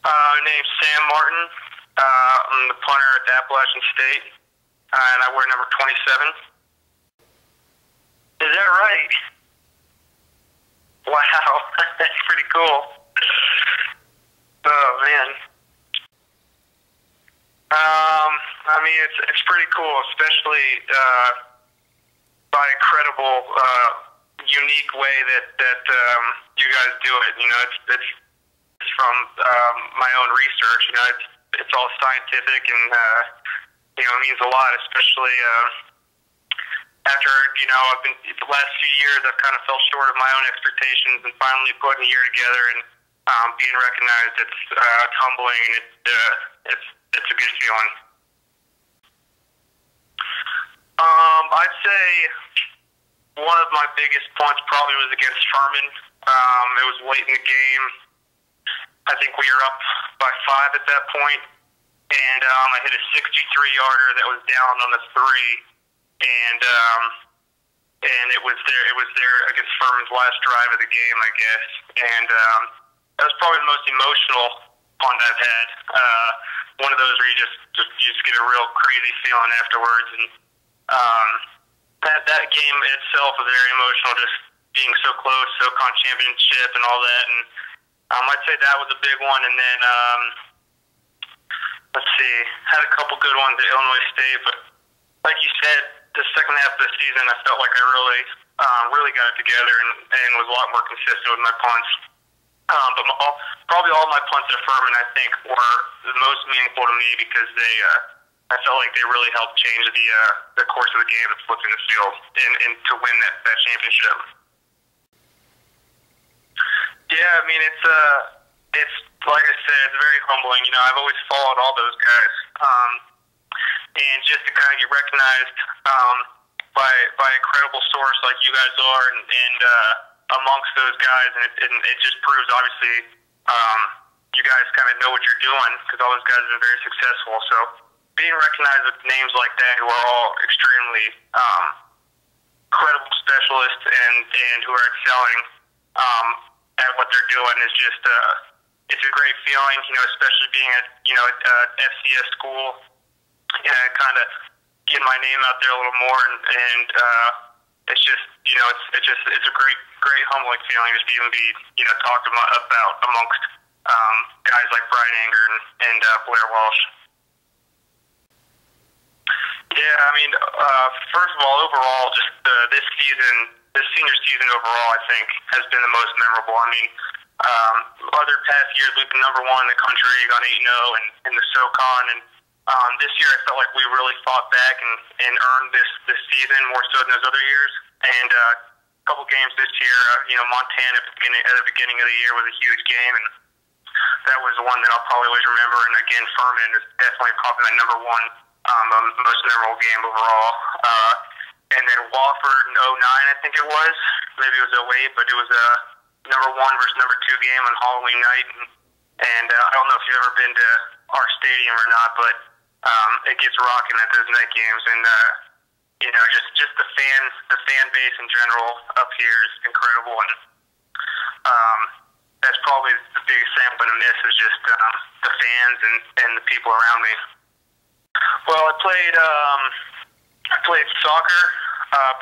Name's Sam Martin. I'm the punter at Appalachian State, and I wear number 27. Is that right? Wow, that's pretty cool. Oh man. I mean, it's pretty cool, especially by a credible, unique way that you guys do it. You know, it's from my own research. You know, it's all scientific, and you know, it means a lot, especially after, you know, the last few years I've kind of fell short of my own expectations, and finally putting a year together and being recognized. It's humbling, and it's a good feeling. I'd say one of my biggest punts probably was against Furman. It was late in the game. I think we were up by 5 at that point, and I hit a 63-yarder that was down on the 3, and it was there against Furman's last drive of the game, I guess, and that was probably the most emotional punt I've had. One of those where you just get a real crazy feeling afterwards, and that game itself was very emotional, just being so close, SoCon championship and all that, and I'd say that was a big one. And then let's see, had a couple good ones at Illinois State, but like you said, the second half of the season I felt like I really got it together and was a lot more consistent with my punts. But probably all my punts at Furman, I think, were the most meaningful to me because I felt like they really helped change the course of the game and flipping the field and to win that championship. Yeah, I mean, it's like I said, it's very humbling. You know, I've always followed all those guys, and just to kind of get recognized by a credible source like you guys are, and amongst those guys, and it just proves, obviously, you guys kind of know what you're doing because all those guys have been very successful. So being recognized with names like that who are all extremely credible specialists and who are excelling at what they're doing is just it's a great feeling. You know, especially being at at FCS school, kind of getting my name out there a little more, and it's just, you know, it's a great humbling feeling just to even be, you know, talked about amongst guys like Brian Anger and Blair Walsh. Yeah, I mean, first of all, overall, just this senior season overall, I think, has been the most memorable. I mean, other past years we've been number 1 in the country, gone 8-0 in the SoCon, and this year I felt like we really fought back and earned this season more so than those other years. And a couple games this year, you know, Montana at the beginning of the year was a huge game, and that was the one that I'll probably always remember. And again, Furman is definitely probably my number 1 most memorable game overall. And then Wofford in 09, I think it was. Maybe it was 08, but it was a number 1 versus number 2 game on Halloween night. And I don't know if you've ever been to our stadium or not, but it gets rocking at those night games. And you know, just the fan base in general up here is incredible. And that's probably the biggest thing I'm going to miss is just the fans and the people around me. Well, I played soccer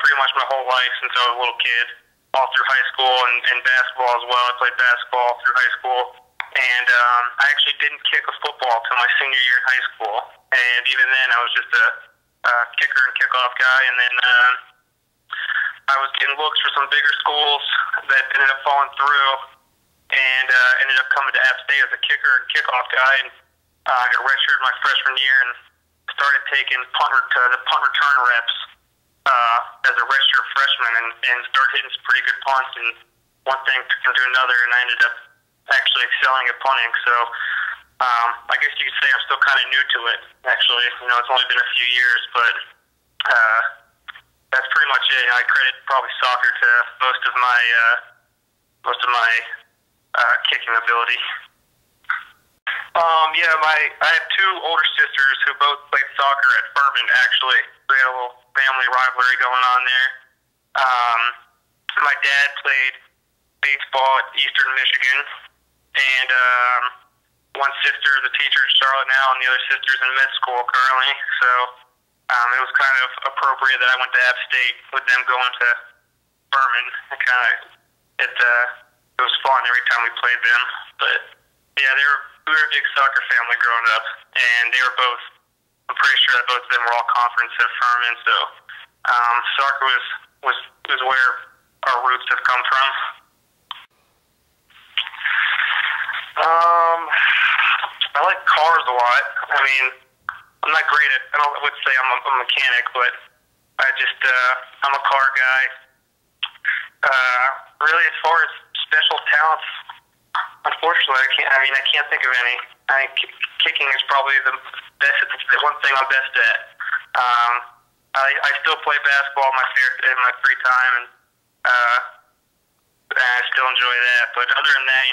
pretty much my whole life since I was a little kid, all through high school, and basketball as well. I played basketball through high school, and I actually didn't kick a football until my senior year in high school. And even then, I was just a kicker and kickoff guy. And then I was getting looks for some bigger schools that ended up falling through, and ended up coming to App State as a kicker and kickoff guy. And I got redshirted my freshman year and started taking the punt return reps as a redshirt freshman, and started hitting some pretty good punts. And one thing turned into another, and I ended up actually excelling at punting. So I guess you could say I'm still kind of new to it. Actually, you know, it's only been a few years, but that's pretty much it. I credit probably soccer to most of my kicking ability. Yeah, I have 2 older sisters who both played soccer at Furman, actually. We had a little family rivalry going on there. My dad played baseball at Eastern Michigan, and one sister is a teacher in Charlotte now, and the other sister's in med school currently. So it was kind of appropriate that I went to App State with them going to Furman. It was fun every time we played them. But yeah, we were a big soccer family growing up, and they were both. I'm pretty sure that both of them were all conference at Furman. So soccer was where our roots have come from. I like cars a lot. I mean, I'm not great at. I would say I'm a mechanic, but I'm a car guy. Really, as far as special talents, unfortunately, I can't think of any. I think kicking is probably the best. The one thing I'm best at. I still play basketball in my free time, and I still enjoy that. But other than that,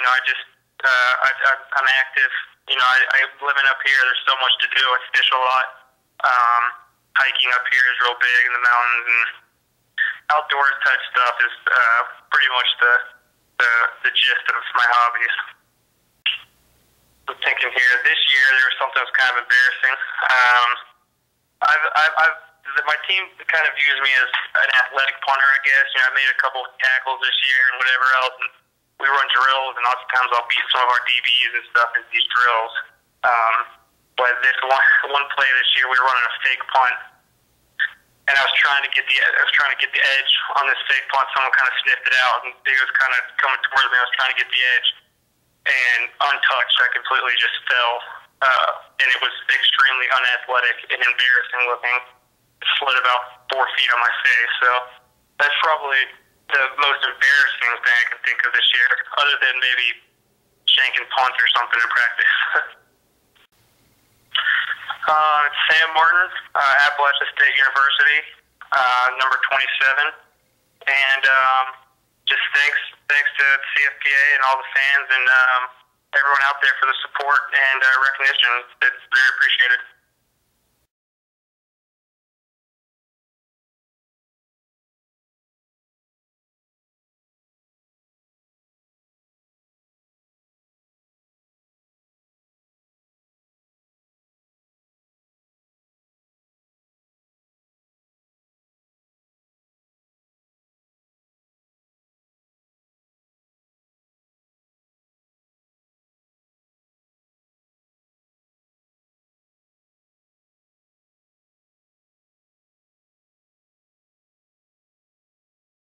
I'm active. I living up here. There's so much to do. I fish a lot. Hiking up here is real big in the mountains, and outdoors type stuff is pretty much the gist of my hobbies. I'm thinking here, this year there was something that was kind of embarrassing. My team kind of views me as an athletic punter, I guess. I made a couple tackles this year and whatever else, and we run drills, and lots of times I'll beat some of our DBs and stuff in these drills. But this one play this year, we were running a fake punt, and I was trying to get the edge on this fake punt. Someone kind of sniffed it out, and he was kind of coming towards me. I was trying to get the edge, and untouched, I completely just fell, and it was extremely unathletic and embarrassing looking. It slid about 4 feet on my face. So that's probably the most embarrassing thing I can think of this year, other than maybe shanking punt or something in practice. It's Sam Martin, Appalachian State University, number 27, and just thanks to CFPA and all the fans and everyone out there for the support and recognition. It's very appreciated.